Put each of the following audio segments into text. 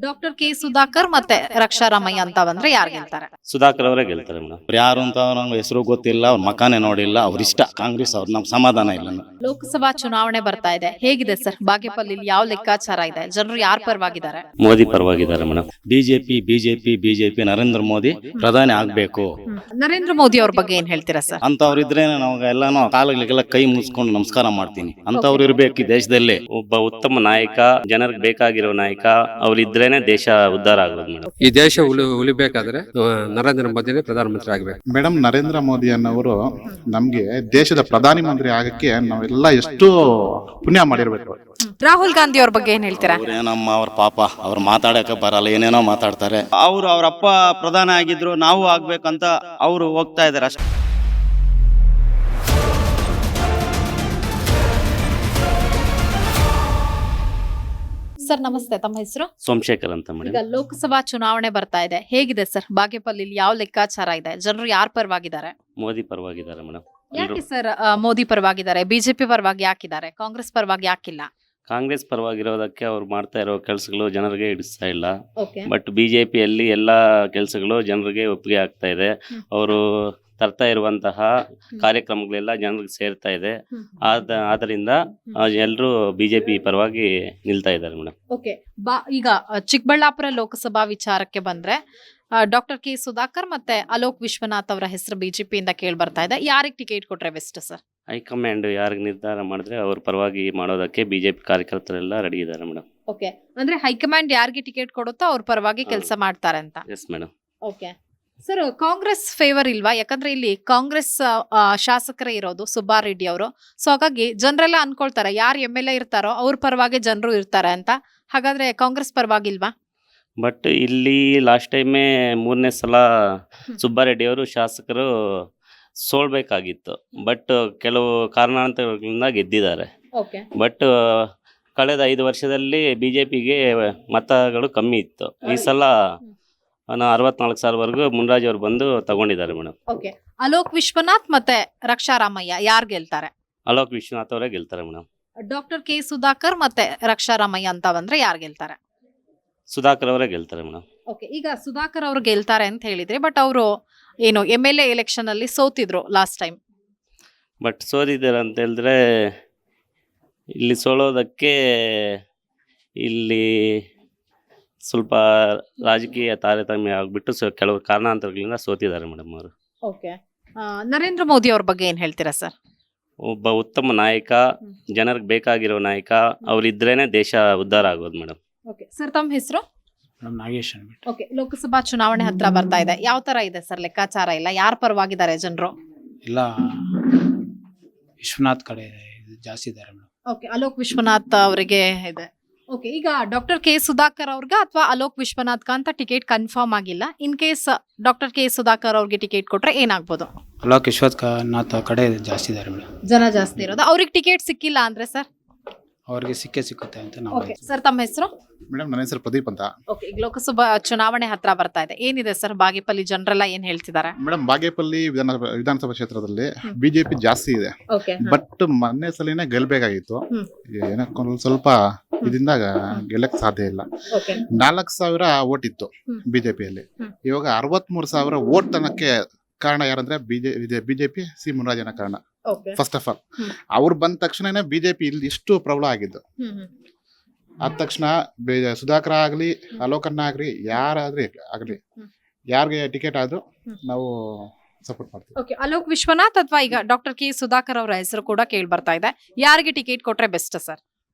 Doctor K Sudhakar ಮತ್ತೆ ರಕ್ಷಾರಾಮಯ್ಯ ಅಂತ ಬಂದ್ರೆ ಯಾರು ಗೆಲ್ತಾರೆ? ಸುಧಾಕರ್ ಅವರೇ ಗೆಲ್ತಾರೆ ಮೇಡಮ್. ಯಾರು ಅಂತ ನಮ್ಗೆ ಹೆಸರು ಗೊತ್ತಿಲ್ಲ, ಅವ್ರ ಮಕಾನೇ ನೋಡಿಲ್ಲ, ಅವ್ರ ಇಷ್ಟ ಕಾಂಗ್ರೆಸ್ ಅವ್ರು, ನಮ್ಗೆ ಸಮಾಧಾನ ಇಲ್ಲ. ಲೋಕಸಭಾ ಚುನಾವಣೆ ಬರ್ತಾ ಇದೆ, ಹೇಗಿದೆ ಸರ್ ಬಾಗೇಪಲ್ಲಿ? ಯಾವ ಲೆಕ್ಕಾಚಾರ ಇದೆ? ಜನರು ಯಾರ ಪರವಾಗಿದ್ದಾರೆ? ಮೋದಿ ಪರವಾಗಿದ್ದಾರೆ ಮೇಡಮ್. ಬಿಜೆಪಿ ನರೇಂದ್ರ ಮೋದಿ ಪ್ರಧಾನಿ ಆಗ್ಬೇಕು ನರೇಂದ್ರ ಮೋದಿ ಅವ್ರ ಬಗ್ಗೆ ಏನ್ ಹೇಳ್ತೀರಾ ಸರ್? ಅಂತವ್ರು ಇದ್ರೆ ನಾವು ಎಲ್ಲಾನು ಕಾಲಿಗೆಲ್ಲ ಕೈ ಮುಗಿಸ್ಕೊಂಡು ನಮಸ್ಕಾರ ಮಾಡ್ತೀನಿ. ಅಂತವ್ರು ಇರ್ಬೇಕು ಈ ದೇಶದಲ್ಲಿ. ಒಬ್ಬ ಉತ್ತಮ ನಾಯಕ, ಜನರಿಗೆ ಬೇಕಾಗಿರೋ ನಾಯಕ ಅವ್ರಿದ್ರೇನೆ ದೇಶ ಉದ್ಧಾರ ಆಗೋದು ಮೇಡಮ್. ಈ ದೇಶ ಉಳಿಬೇಕಾದ್ರೆ ನರೇಂದ್ರ ಮೋದಿನೇ ಪ್ರಧಾನಮಂತ್ರಿ ಆಗ್ಬೇಕು. ಮೇಡಮ್, ನರೇಂದ್ರ ಮೋದಿ ಅನ್ನೋರು ನಮ್ಗೆ ದೇಶದ ಪ್ರಧಾನಿ ಮಂತ್ರಿ ಆಗಕ್ಕೆ ನಾವೆಲ್ಲ ಎಷ್ಟು ಪುಣ್ಯ ಮಾಡಿರ್ಬೇಕು. ರಾಹುಲ್ ಗಾಂಧಿ ಅವ್ರ ಬಗ್ಗೆ ಏನ್ ಹೇಳ್ತೀರಾ? ಅವ್ರೇನಮ್ಮ ಅವ್ರ ಪಾಪ, ಅವ್ರು ಮಾತಾಡಕ್ಕೆ ಬರಲ್ಲ, ಏನೇನೋ ಮಾತಾಡ್ತಾರೆ. ಅವ್ರ ಅಪ್ಪ ಪ್ರಧಾನ ಆಗಿದ್ರು, ನಾವು ಆಗ್ಬೇಕಂತ ಅವರು ಹೋಗ್ತಾ ಇದಾರೆ ಅಷ್ಟೇ. ಸರ್ ನಮಸ್ತೆ, ತಮ್ಮ ಹೆಸರು? ಸೋಮಶೇಖರ್ ಅಂತ ಈಗ ಮೇಡಮ್. ಲೋಕಸಭಾ ಚುನಾವಣೆ ಬರ್ತಾ ಇದೆ, ಹೇಗಿದೆ ಸರ್ ಬಾಗೇಪಲ್ಲಿ? ಯಾವ ಲೆಕ್ಕಾಚಾರ ಇದೆ? ಜನರು ಯಾರ ಪರವಾಗಿದ್ದಾರೆ? ಮೋದಿ ಪರವಾಗಿದ್ದಾರೆ ಮೇಡಮ್. ಯಾಕೆ ಸರ್ ಮೋದಿ ಪರವಾಗಿದ್ದಾರೆ? ಬಿಜೆಪಿ ಪರವಾಗಿ ಯಾಕಿದ್ದಾರೆ? ಕಾಂಗ್ರೆಸ್ ಪರವಾಗಿ ಯಾಕಿಲ್ಲ? ಕಾಂಗ್ರೆಸ್ ಪರವಾಗಿರೋದಕ್ಕೆ ಅವ್ರು ಮಾಡ್ತಾ ಇರೋ ಕೆಲಸಗಳು ಜನರಿಗೆ ಹಿಡಿಸ್ತಾ ಇಲ್ಲ. ಓಕೆ. ಬಟ್ ಬಿಜೆಪಿಯಲ್ಲಿ ಎಲ್ಲಾ ಕೆಲಸಗಳು ಜನರಿಗೆ ಒಪ್ಪಿಗೆ ಆಗ್ತಾ ಇದೆ. ಅವರು ತರ್ತಾ ಇರುವಂತಹ ಕಾರ್ಯಕ್ರಮಗಳೆಲ್ಲ ಜನರಿಗೆ ಸೇರ್ತಾ ಇದೆ. ಆದ್ರಿಂದ ಎಲ್ಲರೂ ಬಿಜೆಪಿ ಪರವಾಗಿ ನಿಲ್ತಾ ಇದ್ದಾರೆ ಮೇಡಮ್. ಓಕೆ. ಈಗ ಚಿಕ್ಕಬಳ್ಳಾಪುರ ಲೋಕಸಭಾ ವಿಚಾರಕ್ಕೆ ಬಂದ್ರೆ ಡಾಕ್ಟರ್ ಕೆ ಸುಧಾಕರ್ ಮತ್ತೆ ಅಲೋಕ್ ವಿಶ್ವನಾಥ್ ಅವರ ಹೆಸರು ಬಿಜೆಪಿಯಿಂದ ಕೇಳಿ ಬರ್ತಾ ಇದೆ. ಯಾರಿಗೆ ಟಿಕೆಟ್ ಕೊಟ್ರೆ ಬೆಸ್ಟ್ ಸರ್? ಹೈಕಮಾಂಡ್ ಯಾರಿಗೆ ನಿರ್ಧಾರ ಮಾಡಿದ್ರೆ ಅವ್ರ ಪರವಾಗಿ ಮಾಡೋದಕ್ಕೆ ಬಿಜೆಪಿ ಕಾರ್ಯಕರ್ತರೆಲ್ಲ ರೆಡಿ ಇದ್ದಾರೆ ಮೇಡಮ್. ಓಕೆ. ಅಂದ್ರೆ ಹೈಕಮಾಂಡ್ ಯಾರಿಗೆ ಟಿಕೆಟ್ ಕೊಡುತ್ತೋ ಅವ್ರ ಪರವಾಗಿ ಕೆಲಸ ಮಾಡ್ತಾರೆ ಅಂತ. Yes madam. Okay sir, Congress favour ಇಲ್ವಾ? ಯಾಕಂದ್ರೆ ಇಲ್ಲಿ ಕಾಂಗ್ರೆಸ್ ಶಾಸಕರೇ ಇರೋದು ಸುಬ್ಬಾರೆಡ್ಡಿ ಅವರು. ಸೊ ಹಾಗಾಗಿ ಜನರೆಲ್ಲ ಅನ್ಕೊಳ್ತಾರೆ ಯಾರು MLA ಇರ್ತಾರೋ ಅವ್ರ ಪರವಾಗಿ ಜನರು ಇರ್ತಾರೆ ಅಂತ. ಹಾಗಾದ್ರೆ ಕಾಂಗ್ರೆಸ್ ಪರವಾಗಿಲ್ವಾ? ಬಟ್ ಇಲ್ಲಿ ಲಾಸ್ಟ್ ಟೈಮೇ 3ನೇ ಸಲ ಸುಬ್ಬಾರೆಡ್ಡಿ ಅವರು ಶಾಸಕರು ಸೋಲ್ಬೇಕಾಗಿತ್ತು. ಬಟ್ ಕೆಲವು ಕಾರಣಾಂತರಗಳಿಂದ ಗೆದ್ದಿದ್ದಾರೆ. ಓಕೆ. ಬಟ್ ಕಳೆದ 5 ವರ್ಷದಲ್ಲಿ ಬಿಜೆಪಿಗೆ ಮತಗಳು ಕಮ್ಮಿ ಇತ್ತು. ಈ ಸಲ 64,000ವರೆಗೂ ಮುನ್ರಾಜ್ ಅವರು ಬಂದು ತಗೊಂಡಿದ್ದಾರೆ ಮೇಡಮ್. ಓಕೆ. ಅಲೋಕ್ ವಿಶ್ವನಾಥ್ ಮತ್ತೆ ರಕ್ಷಾರಾಮಯ್ಯ ಯಾರು ಗೆಲ್ತಾರೆ? ಅಲೋಕ್ ವಿಶ್ವನಾಥ್ ಅವರೇ ಗೆಲ್ತಾರೆ ಮೇಡಮ್. ಡಾಕ್ಟರ್ ಕೆ ಸುಧಾಕರ್ ಮತ್ತೆ ರಕ್ಷಾರಾಮಯ್ಯ ಅಂತ ಬಂದ್ರೆ ಯಾರು ಗೆಲ್ತಾರೆ? ಸುಧಾಕರ್ ಅವರೇ ಗೆಲ್ತಾರೆ ಮೇಡಮ್. ಓಕೆ. ಈಗ ಸುಧಾಕರ್ ಅವರು ಗೆಲ್ತಾರೆ ಅಂತ ಹೇಳಿದ್ರೆ, ಬಟ್ ಅವರು ಏನು MLA ಎಲೆಕ್ಷನ್ ಅಲ್ಲಿ ಸೋತಿದ್ರು ಲಾಸ್ಟ್ ಟೈಮ್. ಬಟ್ ಸೋತಿದ್ದಾರೆ ಅಂತ ಹೇಳಿದ್ರೆ ಇಲ್ಲಿ ಸೋಲೋದಕ್ಕೆ ಇಲ್ಲಿ ಸ್ವಲ್ಪ ರಾಜಕೀಯ ತಾರತಮ್ಯ ಆಗ್ಬಿಟ್ಟು ಕೆಲವು ಕಾರಣಾಂತರಗಳಿಂದ ಸೋತಿದ್ದಾರೆ ಮೇಡಮ್ ಅವರು. ಓಕೆ. ನರೇಂದ್ರ ಮೋದಿ ಅವ್ರ ಬಗ್ಗೆ ಏನ್ ಹೇಳ್ತೀರಾ ಸರ್? ಒಬ್ಬ ಉತ್ತಮ ನಾಯಕ, ಜನರಿಗೆ ಬೇಕಾಗಿರೋ ನಾಯಕ ಅವ್ರಿದ್ರೇನೆ ದೇಶ ಉದ್ಧಾರ ಆಗೋದು ಮೇಡಮ್. ಓಕೆ ಸರ್, ತಮ್ಮ ಹೆಸರು? ನಾಗೇಶ್. ಓಕೆ. ಲೋಕಸಭಾ ಚುನಾವಣೆ ಹತ್ರ ಬರ್ತಾ ಇದೆ, ಯಾವ ತರ ಇದೆ ಸರ್ ಲೆಕ್ಕಾಚಾರ? ಇಲ್ಲ ಯಾರ ಪರವಾಗಿದ್ದಾರೆ ಜನರು? ಇಲ್ಲ, ವಿಶ್ವನಾಥ್ ಕಡೆ ಜಾಸ್ತಿ ಇದ್ದಾರೆ ಮೇಡಮ್. ಓಕೆ. ಅಲೋಕ್ ವಿಶ್ವನಾಥ್ ಅವರಿಗೆ ಇದೆ. ಓಕೆ. ಈಗ ಡಾಕ್ಟರ್ ಕೆ ಸುಧಾಕರ್ ಅವ್ರಿಗೆ ಅಥವಾ ಅಲೋಕ್ ವಿಶ್ವನಾಥ್ ಅಂತ ಟಿಕೆಟ್ ಕನ್ಫರ್ಮ್ ಆಗಿಲ್ಲ. In case doctor K Sudhakar ಅವ್ರಿಗೆ ಟಿಕೆಟ್ ಕೊಟ್ರೆ ಏನಾಗ್ಬೋದು? ಅಲೋಕ್ ವಿಶ್ವನಾಥ್ ಕಡೆ ಜಾಸ್ತಿ ಇದ್ದಾರೆ ಮೇಡಮ್. ಜನ ಜಾಸ್ತಿ ಇರೋದು. ಅವ್ರಿಗೆ ಟಿಕೆಟ್ ಸಿಕ್ಕಿಲ್ಲ ಅಂದ್ರೆ ಸರ್? ಅವ್ರಿಗೆ ಸಿಕ್ಕುತ್ತೆ ಅಂತ ನಾವು. ಓಕೆ ಸರ್, ತಮ್ಮ ಹೆಸರು? ಮೇಡಮ್, ನನ್ನ ಹೆಸರು ಪ್ರದೀಪ್ ಅಂತ. ಓಕೆ. ಈಗ ಲೋಕಸಭಾ ಚುನಾವಣೆ ಹತ್ರ ಬರ್ತಾ ಇದೆ, ಏನಿದೆ ಸರ್ ಬಾಗೇಪಲ್ಲಿ ಜನರೆಲ್ಲ ಏನ್ ಹೇಳ್ತಿದ್ದಾರೆ? ಮೇಡಮ್, ಬಾಗೇಪಲ್ಲಿ ವಿಧಾನಸಭಾ ಕ್ಷೇತ್ರದಲ್ಲಿ ಬಿಜೆಪಿ ಜಾಸ್ತಿ ಇದೆ. ಓಕೆ. ಬಟ್ ಮೊನ್ನೆ ಸಲಿನೇ ಗೆಲ್ಬೇಕಾಗಿತ್ತು. ಏನಕ್ಕೆ ಸ್ವಲ್ಪ ಇದರಿಂದ ಗೆಲ್ಲಕ್ ಸಾಧ್ಯ ಇಲ್ಲ. ಓಕೆ. 4,000 ಓಟ್ ಇತ್ತು ಬಿಜೆಪಿಯಲ್ಲಿ. ಇವಾಗ 63,000 ಓಟ್ ತನಕ್ಕೆ ಕಾರಣ ಯಾರಂದ್ರೆ ಬಿಜೆಪಿ ಸಿ ಮುನ್ರಾಜನ ಕಾರಣ. ಫಸ್ಟ್ ಆಫ್ ಆಲ್ ಅವ್ರು ಬಂದ ತಕ್ಷಣನೇ ಬಿಜೆಪಿ ಇಲ್ಲಿ ಇಷ್ಟು ಪ್ರಬಲ ಆಗಿದ್ದು. ಆದ ತಕ್ಷಣ ಸುಧಾಕರ್ ಆಗ್ಲಿ, ಅಲೋಕನ್ನ ಆಗ್ಲಿ, ಯಾರಾದ್ರೂ ಆಗ್ಲಿ, ಯಾರಿಗೆ ಟಿಕೆಟ್ ಆದ್ರೂ ನಾವು ಸಪೋರ್ಟ್ ಮಾಡ್ತೀವಿ. ಓಕೆ. ಅಲೋಕ್ ವಿಶ್ವನಾಥ್ ಅಥವಾ ಈಗ ಡಾಕ್ಟರ್ ಕೆ ಸುಧಾಕರ್ ಅವರ ಹೆಸರು ಕೂಡ ಕೇಳಿ ಬರ್ತಾ ಇದೆ. ಯಾರಿಗೆ ಟಿಕೆಟ್ ಕೊಟ್ರೆ ಬೆಸ್ಟ್ ಸರ್?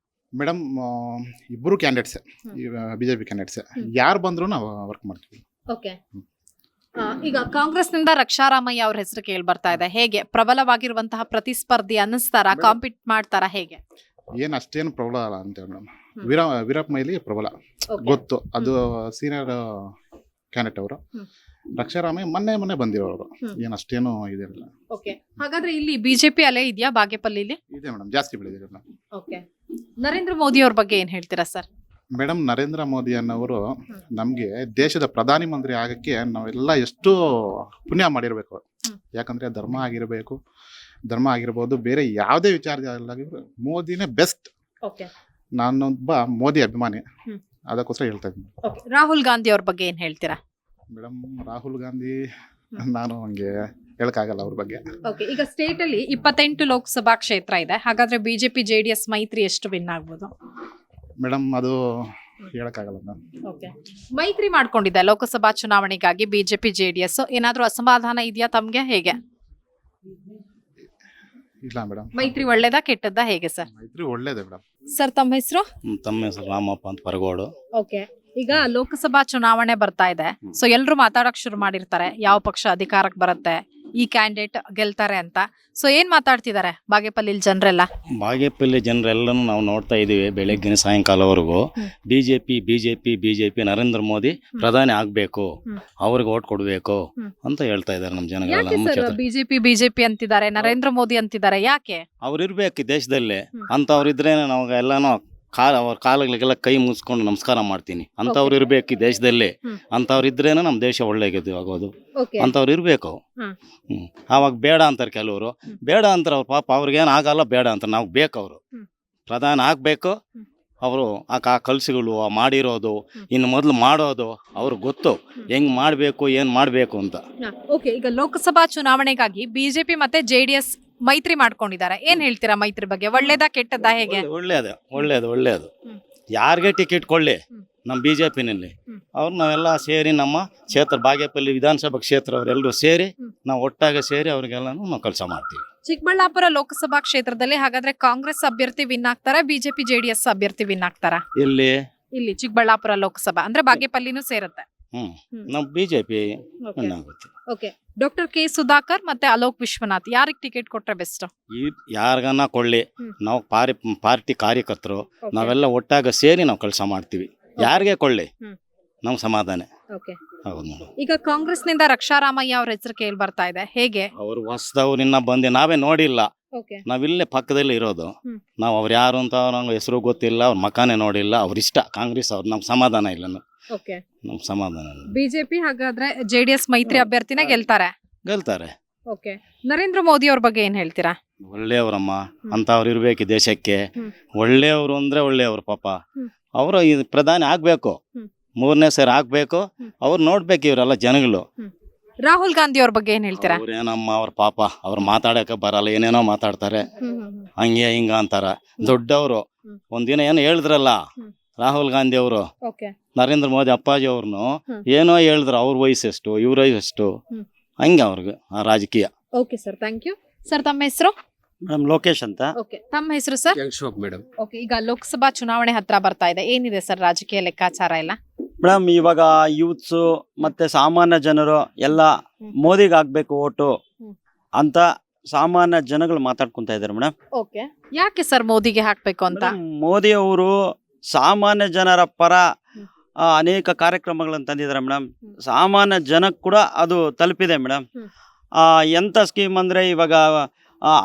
ಮೇಡಮ್, ಇಬ್ಬರು ಕ್ಯಾಂಡಿಡೇಟ್ಸ್, ಬಿಜೆಪಿ ಕ್ಯಾಂಡಿಡೇಟ್ಸ್. ಯಾರು ಬಂದ್ರು ನಾವು ವರ್ಕ್ ಮಾಡ್ತೀವಿ. ಓಕೆ. ಈಗ ಕಾಂಗ್ರೆಸ್ ನಿಂದ ರಕ್ಷಾರಾಮಯ್ಯ ಅವ್ರ ಹೆಸರು ಕೇಳಿ ಬರ್ತಾ ಇದೆ. ಹೇಗೆ ಪ್ರಬಲವಾಗಿರುವಂತಹ ಪ್ರತಿಸ್ಪರ್ಧಿ ಅನ್ನಿಸ್ತಾರ? ಕಾಂಪೀಟ್ ಮಾಡ್ತಾರ? ಹೇಗೆ? ಏನ್ ಅಷ್ಟೇನು ಪ್ರಬಲ ಅಲ್ಲ ಅಂತ ಮೇಡಮ್. ವೀರಪ್ಪ ಮೊಯ್ಲಿ ಪ್ರಬಲ ಗೊತ್ತು, ಅದು ಸೀನಿಯರ್ ಕ್ಯಾಂಡಿಡೇಟ್ ಅವರು. ರಕ್ಷಾರಾಮಯ್ಯ ಮೊನ್ನೆ ಬಂದಿರೋರು, ಏನ್ ಅಷ್ಟೇನು ಇದಿರಲ್ಲ. ಓಕೆ. ಹಾಗಾದ್ರೆ ಇಲ್ಲಿ ಬಿಜೆಪಿ ಅಲ್ಲೇ ಇದೆಯಾ ಬಾಗೇಪಲ್ಲಿ? ಇದೆ ಮೇಡಮ್, ಜಾಸ್ತಿ ಬೆಳೆದಿದೆ. ಓಕೆ. ನರೇಂದ್ರ ಮೋದಿ ಅವ್ರ ಬಗ್ಗೆ ಏನ್ ಹೇಳ್ತೀರಾ ಸರ್? ಮೇಡಮ್, ನರೇಂದ್ರ ಮೋದಿ ಅನ್ನೋರು ನಮ್ಗೆ ದೇಶದ ಪ್ರಧಾನಿ ಮಂತ್ರಿ ಆಗಕ್ಕೆ ನಾವೆಲ್ಲ ಎಷ್ಟು ಪುಣ್ಯ ಮಾಡಿರ್ಬೇಕು. ಯಾಕಂದ್ರೆ ಧರ್ಮ ಆಗಿರ್ಬೋದು, ಬೇರೆ ಯಾವುದೇ ವಿಚಾರದಲ್ಲಿ ಮೋದಿನೇ ಬೆಸ್ಟ್. ನಾನೊಬ್ಬ ಮೋದಿ ಅಭಿಮಾನಿ. ಅದಕ್ಕೋಸ್ಕರ ಹೇಳ್ತಾ ಇದ್ದೀನಿ ರಾಹುಲ್ ಗಾಂಧಿ ಅವ್ರ ಬಗ್ಗೆ ಏನ್ ಹೇಳ್ತೀರಾ? ಮೇಡಮ್. ರಾಹುಲ್ ಗಾಂಧಿ ನಾನು ಹಂಗೆ ಹೇಳಕ್ಕಾಗಲ್ಲ ಅವ್ರ ಬಗ್ಗೆ. ಈಗ ಸ್ಟೇಟ್ ಅಲ್ಲಿ 28 ಲೋಕಸಭಾ ಕ್ಷೇತ್ರ ಇದೆ. ಹಾಗಾದ್ರೆ ಬಿಜೆಪಿ ಜೆಡಿಎಸ್ ಮೈತ್ರಿ ಎಷ್ಟು ವಿನ್ ಆಗ್ಬೋದು? ಮೇಡಮ್ ಅದು ಹೇಳಕ್ಕಾಗಲ್ಲ ಮೇಡಮ್. ಮೈತ್ರಿ ಮಾಡ್ಕೊಂಡಿದೆ ಲೋಕಸಭಾ ಚುನಾವಣೆಗಾಗಿ ಬಿಜೆಪಿ ಜೆಡಿಎಸ್. ಏನಾದ್ರೂ ಅಸಮಾಧಾನ ಇದೆಯಾ ತಮ್ಗೆ? ಹೇಗೆ ಇಲ್ಲ ಮೇಡಮ್. ಮೈತ್ರಿ ಒಳ್ಳೇದಾ ಕೆಟ್ಟದ್ದಾ ಹೇಗೆ ಸರ್? ಮೈತ್ರಿ ಒಳ್ಳೇದೇ ಮೇಡಮ್. ಸರ್ ತಮ್ಮ ಹೆಸರು? ತಮ್ಮ ಹೆಸರು ರಾಮಪ್ಪ ಅಂತ ಪರಗೋಡು. ಈಗ ಲೋಕಸಭಾ ಚುನಾವಣೆ ಬರ್ತಾ ಇದೆ. ಸೊ ಎಲ್ರು ಮಾತಾಡಕ್ ಶುರು ಮಾಡಿರ್ತಾರೆ, ಯಾವ ಪಕ್ಷ ಅಧಿಕಾರಕ್ಕೆ ಬರುತ್ತೆ, ಈ ಕ್ಯಾಂಡಿಡೇಟ್ ಗೆಲ್ತಾರೆ ಅಂತ. ಸೊ ಏನ್ ಮಾತಾಡ್ತಿದ್ದಾರೆ ಬಾಗೇಪಲ್ಲಿ ಜನರೆಲ್ಲ? ಬಾಗೇಪಲ್ಲಿ ಜನರೆಲ್ಲನೂ ನಾವು ನೋಡ್ತಾ ಇದೀವಿ ಬೆಳಗ್ಗಿನ ಸಾಯಂಕಾಲವರೆಗೂ. ಬಿಜೆಪಿ ನರೇಂದ್ರ ಮೋದಿ ಪ್ರಧಾನಿ ಆಗ್ಬೇಕು, ಅವ್ರಿಗೆ ಓಟ್ ಕೊಡ್ಬೇಕು ಅಂತ ಹೇಳ್ತಾ ಇದಾರೆ ನಮ್ಮ ಜನಗಳೆಲ್ಲ. ಬಿಜೆಪಿ ಅಂತಿದ್ದಾರೆ, ನರೇಂದ್ರ ಮೋದಿ ಅಂತಿದ್ದಾರೆ, ಯಾಕೆ? ಅವ್ರು ಇರ್ಬೇಕು ದೇಶದಲ್ಲಿ ಅಂತವ್ರು ಇದ್ರೇನೆ ನಾವು ಎಲ್ಲಾನು ಅವ್ರ ಕಾಲಗಳಿಗೆಲ್ಲ ಕೈ ಮುಗಿಸ್ಕೊಂಡು ನಮಸ್ಕಾರ ಮಾಡ್ತೀನಿ. ಅಂತವ್ರು ಇರ್ಬೇಕು ದೇಶದಲ್ಲಿ. ಅಂತವ್ರು ಇದ್ರೇನೆ ನಮ್ ದೇಶ ಒಳ್ಳೆದು ಆಗೋದು. ಅಂತವ್ರು ಇರ್ಬೇಕು. ಅವಾಗ ಬೇಡ ಅಂತಾರೆ ಕೆಲವರು, ಬೇಡ ಅಂತಾರೆ ಅವ್ರ ಪಾಪ. ಅವ್ರಿಗೇನು ಆಗಲ್ಲ, ಬೇಡ ಅಂತಾರೆ. ನಾವು ಬೇಕು, ಅವರು ಪ್ರಧಾನ ಆಗ್ಬೇಕು. ಅವರು ಆ ಕಲಸಿಗಳು ಮಾಡಿರೋದು, ಇನ್ನು ಮೊದಲು ಮಾಡೋದು ಅವ್ರಿಗೆ ಗೊತ್ತು, ಹೆಂಗ್ ಮಾಡ್ಬೇಕು ಏನ್ ಮಾಡ್ಬೇಕು ಅಂತ. ಈಗ ಲೋಕಸಭಾ ಚುನಾವಣೆಗಾಗಿ ಬಿಜೆಪಿ ಮತ್ತೆ ಜೆಡಿಎಸ್ ಮೈತ್ರಿ ಮಾಡ್ಕೊಂಡಿದ್ದಾರೆ. ಏನ್ ಹೇಳ್ತೀರಾ ಮೈತ್ರಿ ಬಗ್ಗೆ? ಒಳ್ಳೇದಾ ಕೆಟ್ಟದ್ದಾ ಹೇಗೆ? ಒಳ್ಳೇದು. ಯಾರಿಗೆ ಟಿಕೆಟ್ ಕೊಳ್ಳಿ ನಮ್ಮ ಬಿಜೆಪಿನಲ್ಲಿ ಅವ್ರು ನಾವೆಲ್ಲ ಸೇರಿ ನಮ್ಮ ಕ್ಷೇತ್ರ ಬಾಗೇಪಲ್ಲಿ ವಿಧಾನಸಭಾ ಕ್ಷೇತ್ರ ಅವರೆಲ್ಲರೂ ಸೇರಿ ನಾವು ಒಟ್ಟಾಗಿ ಸೇರಿ ಅವ್ರಿಗೆಲ್ಲಾನು ನಾವು ಕೆಲಸ ಮಾಡ್ತೀವಿ. ಚಿಕ್ಕಬಳ್ಳಾಪುರ ಲೋಕಸಭಾ ಕ್ಷೇತ್ರದಲ್ಲಿ ಹಾಗಾದ್ರೆ ಕಾಂಗ್ರೆಸ್ ಅಭ್ಯರ್ಥಿ ವಿನ್ ಆಗ್ತಾರಾ, ಬಿಜೆಪಿ ಜೆಡಿಎಸ್ ಅಭ್ಯರ್ಥಿ ವಿನ್ ಆಗ್ತಾರಾ? ಇಲ್ಲಿ ಚಿಕ್ಕಬಳ್ಳಾಪುರ ಲೋಕಸಭಾ ಅಂದ್ರೆ ಬಾಗೇಪಲ್ಲಿನೂ ಸೇರುತ್ತೆ. ನಮ್ಮ ಬಿಜೆಪಿ ಆಗುತ್ತೆ. ಡಾಕ್ಟರ್ ಕೆ ಸುಧಾಕರ್ ಮತ್ತೆ ಅಲೋಕ್ ವಿಶ್ವನಾಥ್ ಯಾರಿಗೆ ಟಿಕೆಟ್ ಕೊಟ್ರೆ ಬೆಸ್ಟ್? ಯಾರಿಗನ್ನ ಕೊಳ್ಳಿ, ನಾವು ಪಾರ್ಟಿ ಕಾರ್ಯಕರ್ತರು ನಾವೆಲ್ಲ ಒಟ್ಟಾಗ ಸೇರಿ ನಾವು ಕೆಲಸ ಮಾಡ್ತೀವಿ. ಯಾರಿಗೆ ಕೊಳ್ಳಿ ನಮ್ ಸಮಾಧಾನ. ಈಗ ಕಾಂಗ್ರೆಸ್ ನಿಂದ ರಕ್ಷಾರಾಮಯ್ಯ ಅವ್ರ ಹೆಸರು ಕೇಳಿ ಬರ್ತಾ ಇದೆ, ಹೇಗೆ? ಅವ್ರು ಹೊಸದವ್ರಿನ್ನ ಬಂದು ನಾವೇ ನೋಡಿಲ್ಲ, ನಾವಿಲ್ಲೇ ಪಕ್ಕದಲ್ಲಿ ಇರೋದು. ನಾವು ಅವ್ರು ಯಾರು ಅಂತ ನಮ್ಗೆ ಹೆಸರು ಗೊತ್ತಿಲ್ಲ, ಅವ್ರ ಮಕಾನೇ ನೋಡಿಲ್ಲ. ಅವ್ರ ಇಷ್ಟ ಕಾಂಗ್ರೆಸ್ ಅವ್ರು, ನಮ್ ಸಮಾಧಾನ ಇಲ್ಲ, ನಮ್ ಸಮಾಧಾನ. ಬಿಜೆಪಿ ಹಾಗಾದ್ರೆ ಜೆಡಿಎಸ್ ಮೈತ್ರಿ ಅಭ್ಯರ್ಥಿನ ಗೆಲ್ತಾರೆ. ನರೇಂದ್ರ ಮೋದಿ ಅವ್ರ ಬಗ್ಗೆ ಏನ್ ಹೇಳ್ತೀರಾ? ಒಳ್ಳೆಯವ್ರಮ್ಮ, ಅಂತ ಅವ್ರು ಇರ್ಬೇಕು ದೇಶಕ್ಕೆ. ಒಳ್ಳೆಯವ್ರು ಅಂದ್ರೆ ಒಳ್ಳೆಯವ್ರು ಪಾಪ. ಅವರು ಪ್ರಧಾನಿ ಆಗ್ಬೇಕು, 3ನೇ ಸರಿ ಆಗ್ಬೇಕು. ಅವ್ರು ನೋಡ್ಬೇಕು ಇವರೆಲ್ಲ ಜನಗಳು. ರಾಹುಲ್ ಗಾಂಧಿ ಅವ್ರ ಬಗ್ಗೆ ಏನ್ ಹೇಳ್ತೀರಾ? ಅವ್ರೇನಮ್ಮ ಅವ್ರ ಪಾಪ, ಅವ್ರು ಮಾತಾಡಕ ಬರಲ್ಲ, ಏನೇನೋ ಮಾತಾಡ್ತಾರೆ, ಹಂಗೆ ಹಿಂಗ ಅಂತಾರ. ದೊಡ್ಡವರು ಒಂದಿನ ಏನೋ ಹೇಳಿದ್ರಲ್ಲ ರಾಹುಲ್ ಗಾಂಧಿ ಅವರು, ನರೇಂದ್ರ ಮೋದಿ ಅಪ್ಪಾಜಿ ಅವ್ರನ್ನು ಏನೋ ಹೇಳಿದ್ರು, ಅವ್ರ ವಯಸ್ಸೆಷ್ಟು ಇವ್ರ ವಯಸ್ಸೆಷ್ಟು, ಹಂಗೆ ಅವ್ರಿಗೆ ಆ ರಾಜಕೀಯ. Sir thank you. ಸರ್ ತಮ್ಮ ಹೆಸರು? ಮೇಡಮ್ ಲೋಕೇಶ್ ಅಂತ. ತಮ್ಮ ಹೆಸರು ಸರ್? ಮೇಡಮ್. ಈಗ ಲೋಕಸಭಾ ಚುನಾವಣೆ ಹತ್ರ ಬರ್ತಾ ಇದೆ, ಏನಿದೆ ಸರ್ ರಾಜಕೀಯ ಲೆಕ್ಕಾಚಾರ ಎಲ್ಲ? ಮೇಡಮ್ ಇವಾಗ ಯೂತ್ಸು ಮತ್ತೆ ಸಾಮಾನ್ಯ ಜನರು ಎಲ್ಲ ಮೋದಿಗೆ ಆಗ್ಬೇಕು ಓಟು ಅಂತ ಸಾಮಾನ್ಯ ಜನಗಳು ಮಾತಾಡ್ಕೊಂತ ಇದಾರೆ ಮೇಡಮ್. ಯಾಕೆ ಸರ್ ಮೋದಿಗೆ ಹಾಕ್ಬೇಕು ಅಂತ? ಮೋದಿ ಅವರು ಸಾಮಾನ್ಯ ಜನರ ಪರ ಅನೇಕ ಕಾರ್ಯಕ್ರಮಗಳನ್ನು ತಂದಿದ್ದಾರೆ ಮೇಡಮ್. ಸಾಮಾನ್ಯ ಜನಕ್ಕೆ ಕೂಡ ಅದು ತಲುಪಿದೆ ಮೇಡಮ್. ಎಂತ ಸ್ಕೀಮ್ ಅಂದ್ರೆ ಇವಾಗ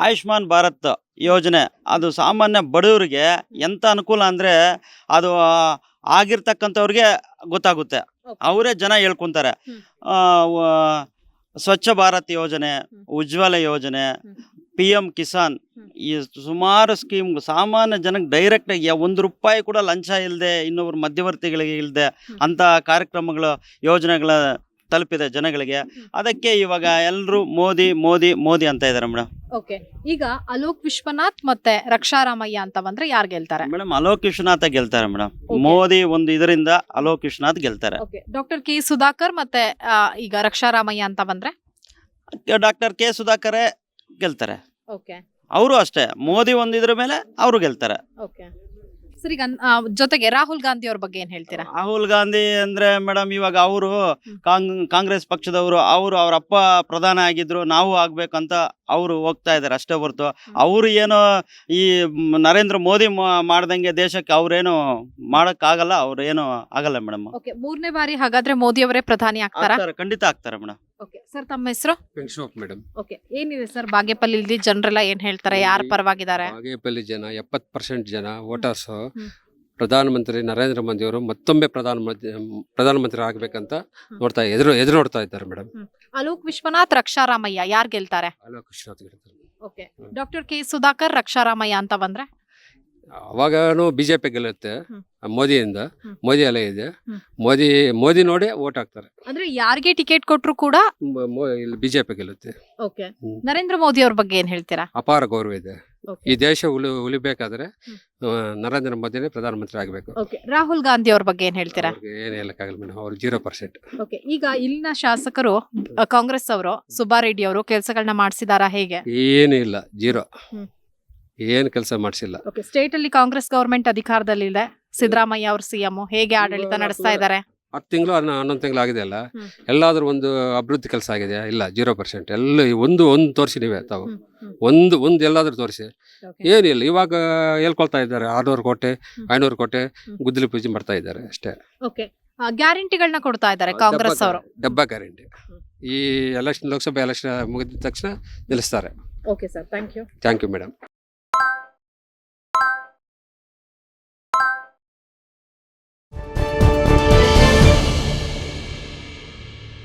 ಆಯುಷ್ಮಾನ್ ಭಾರತ್ ಯೋಜನೆ, ಅದು ಸಾಮಾನ್ಯ ಬಡವರಿಗೆ ಎಂತ ಅನುಕೂಲ ಅಂದ್ರೆ ಅದು ಆಗಿರ್ತಕ್ಕಂಥವ್ರಿಗೆ ಗೊತ್ತಾಗುತ್ತೆ, ಅವರೇ ಜನ ಹೇಳ್ಕೊಂತಾರೆ. ಸ್ವಚ್ಛ ಭಾರತ್ ಯೋಜನೆ, ಉಜ್ವಲ ಯೋಜನೆ, PM ಕಿಸಾನ್, ಈ ಸುಮಾರು ಸ್ಕೀಮ್ ಸಾಮಾನ್ಯ ಜನಕ್ಕೆ ಡೈರೆಕ್ಟ್ ಆಗಿ ₹1 ಕೂಡ ಲಂಚ ಇಲ್ಲದೆ, ಇನ್ನೊಬ್ರು ಮಧ್ಯವರ್ತಿಗಳಿಗೆ ಇಲ್ಲದೆ ಅಂತ ಕಾರ್ಯಕ್ರಮಗಳು ಯೋಜನೆಗಳ ತಲುಪಿದೆ ಜನಗಳಿಗೆ. ಅದಕ್ಕೆ ಇವಾಗ ಎಲ್ಲರೂ ಮೋದಿ ಮೋದಿ ಮೋದಿ ಅಂತ ಇದಾರೆ ಮೇಡಮ್. ಈಗ ಅಲೋಕ್ ವಿಶ್ವನಾಥ್ ಮತ್ತೆ ರಕ್ಷಾರಾಮಯ್ಯ ಅಂತ ಬಂದ್ರೆ ಯಾರು ಗೆಲ್ತಾರೆ? ಮೇಡಮ್ ಅಲೋಕ್ ವಿಶ್ವನಾಥ್ ಗೆಲ್ತಾರೆ ಮೇಡಮ್. ಮೋದಿ ಒಂದು ಇದರಿಂದ ಅಲೋಕ್ ವಿಶ್ವನಾಥ್ ಗೆಲ್ತಾರೆ. ಡಾಕ್ಟರ್ ಕೆ ಸುಧಾಕರ್ ಮತ್ತೆ ಈಗ ರಕ್ಷಾರಾಮಯ್ಯ ಅಂತ ಬಂದ್ರೆ ಡಾಕ್ಟರ್ ಕೆ ಸುಧಾಕರ್ ಗೆಲ್ತಾರೆ. ಅವರು ಅಷ್ಟೇ, ಮೋದಿ ಒಂದಿದ್ರ ಮೇಲೆ ಅವರು ಗೆಲ್ತಾರೆ. ಸರ್ ಈಗ ಜೊತೆಗೆ ರಾಹುಲ್ ಗಾಂಧಿ ಅವ್ರ ಬಗ್ಗೆ ಏನ್ ಹೇಳ್ತೀರಾ? ರಾಹುಲ್ ಗಾಂಧಿ ಅಂದ್ರೆ ಮೇಡಮ್ ಇವಾಗ ಅವರು ಕಾಂಗ್ರೆಸ್ ಪಕ್ಷದವರು, ಅವ್ರ ಅಪ್ಪ ಪ್ರಧಾನ ಆಗಿದ್ರು, ನಾವು ಆಗ್ಬೇಕಂತ ಅವರು ಹೋಗ್ತಾ ಇದಾರೆ ಅಷ್ಟೇ ಹೊರತು ಅವ್ರು ಏನೋ ಈ ನರೇಂದ್ರ ಮೋದಿ ಮಾಡ್ದಂಗೆ ದೇಶಕ್ಕೆ ಅವ್ರೇನು ಮಾಡಕ್ ಆಗಲ್ಲ, ಅವ್ರು ಏನು ಆಗಲ್ಲ ಮೇಡಮ್. 3ನೇ ಬಾರಿ ಹಾಗಾದ್ರೆ ಮೋದಿ ಅವರೇ ಪ್ರಧಾನಿ ಆಗ್ತಾರಾ? ಖಂಡಿತ ಆಗ್ತಾರೆ ಮೇಡಮ್. ಸರ್ ತಮ್ಮ ಹೆಸರು? ಮೇಡಮ್. ಏನಿದೆ ಸರ್ ಬಾಗೇಪಲ್ಲಿ ಜನರೆಲ್ಲ ಏನ್ ಹೇಳ್ತಾರೆ, ಯಾರು ಪರವಾಗಿದ್ದಾರೆ? ಬಾಗೇಪಲ್ಲಿ ಜನ 70% ಜನ ವೋಟರ್ಸ್ ಪ್ರಧಾನಮಂತ್ರಿ ನರೇಂದ್ರ ಮೋದಿ ಅವರು ಮತ್ತೊಮ್ಮೆ ಪ್ರಧಾನಮಂತ್ರಿ ಆಗ್ಬೇಕಂತ ಎದುರು ನೋಡ್ತಾ ಇದ್ದಾರೆ ಮೇಡಮ್. ಅಲೋಕ್ ವಿಶ್ವನಾಥ್, ರಕ್ಷಾರಾಮಯ್ಯ ಯಾರು ಗೆಲ್ತಾರೆ? ಅಲೋಕ್ ವಿಶ್ವನಾಥ್ ಗೆಲ್ತಾರೆ. ಡಾಕ್ಟರ್ ಕೆ ಸುಧಾಕರ್, ರಕ್ಷಾರಾಮಯ್ಯ ಅಂತ ಬಂದ್ರೆ ಅವಾಗನು ಬಿಜೆಪಿ ಗೆಲ್ಲುತ್ತೆ ಹ್ಮ್. ಮೋದಿಯಿಂದ. ಹ್ಮ್. ಮೋದಿ ಅಲೆ ಇದೆ. ಹ್ಮ್. ಮೋದಿ ನೋಡಿ ಓಟ್ ಹಾಕ್ತಾರೆ. ಅಂದ್ರೆ ಯಾರಿಗೆ ಟಿಕೆಟ್ ಕೊಟ್ರು ಕೂಡ ಇಲ್ಲಿ ಬಿಜೆಪಿ ಗೆಲ್ಲುತ್ತೆ. ಹ್ಮ್. ನರೇಂದ್ರ ಮೋದಿ ಅವ್ರ ಬಗ್ಗೆ ಏನ್ ಹೇಳ್ತೀರಾ? ಅಪಾರ ಗೌರವ ಇದೆ. ಈ ದೇಶ ಉಳಿಬೇಕಾದ್ರೆ ನರೇಂದ್ರ ಮೋದಿನೇ ಪ್ರಧಾನಮಂತ್ರಿ ಆಗಬೇಕು. ರಾಹುಲ್ ಗಾಂಧಿ ಅವ್ರ ಬಗ್ಗೆ ಏನ್ ಹೇಳ್ತೀರಾ? ಅವ್ರಿಗೆ ಏನು ಹೇಳಕ್ಕಾಗಲ್ಲ ಮೇಡಮ್, ಅವ್ರು 0%. ಈಗ ಇಲ್ಲಿನ ಶಾಸಕರು ಕಾಂಗ್ರೆಸ್ ಅವರು ಸುಬ್ಬಾರೆಡ್ಡಿ ಅವರು ಕೆಲಸಗಳನ್ನ ಮಾಡಿಸಿದಾರಾ ಹೇಗೆ? ಏನು ಇಲ್ಲ, 0. ಹ್ಮ್. ಏನು ಕೆಲಸ ಮಾಡಿಸಿಲ್ಲ. ಸ್ಟೇಟ್ ಅಲ್ಲಿ ಕಾಂಗ್ರೆಸ್ ಗವರ್ಮೆಂಟ್ ಅಧಿಕಾರದಲ್ಲಿದೆ. ಸಿದ್ದರಾಮಯ್ಯ ಅವರು ಸಿಎಂ ಹೇಗೆ ಆಡಳಿತ ನಡೆಸ್ತಾ ಇದ್ದಾರೆ? 10 ತಿಂಗಳು 11 ತಿಂಗಳು ಆಗಿದೆ ಅಲ್ಲ, ಹ್ಮ್. ಎಲ್ಲಾದ್ರೂ ಒಂದು ಅಭಿವೃದ್ಧಿ ಕೆಲಸ ಆಗಿದೆಯಾ? ಇಲ್ಲ, 0%. ಎಲ್ಲ ಒಂದು ತೋರಿಸಿ ನೀವೇ ತಾವು ಹ್ಮ್, ಹ್ಮ್. ಒಂದು ಎಲ್ಲಾದ್ರೂ ತೋರಿಸಿ. Okay. ಏನಿಲ್ಲ, ಇವಾಗ ಹೇಳ್ಕೊಳ್ತಾ ಇದ್ದಾರೆ 600 ಕೋಟಿ ಹ್ಮ್. 500 ಕೋಟಿ ಹ್ಮ್. ಗುದ್ದಲಿ ಪೂಜೆ ಮಾಡ್ತಾ ಇದ್ದಾರೆ ಅಷ್ಟೇ. ಗ್ಯಾರಂಟಿಗಳನ್ನ ಕೊಡ್ತಾ ಇದ್ದಾರೆ ಕಾಂಗ್ರೆಸ್ ಅವರು. ಡಬ್ಬ ಗ್ಯಾರಂಟಿ. ಈ ಎಲೆಕ್ಷನ್, ಲೋಕಸಭೆ ಎಲೆಕ್ಷನ್ ಮುಗಿದ ತಕ್ಷಣ ನಿಲ್ಲಿಸ್ತಾರೆ. Okay sir, thank you. Thank you madam.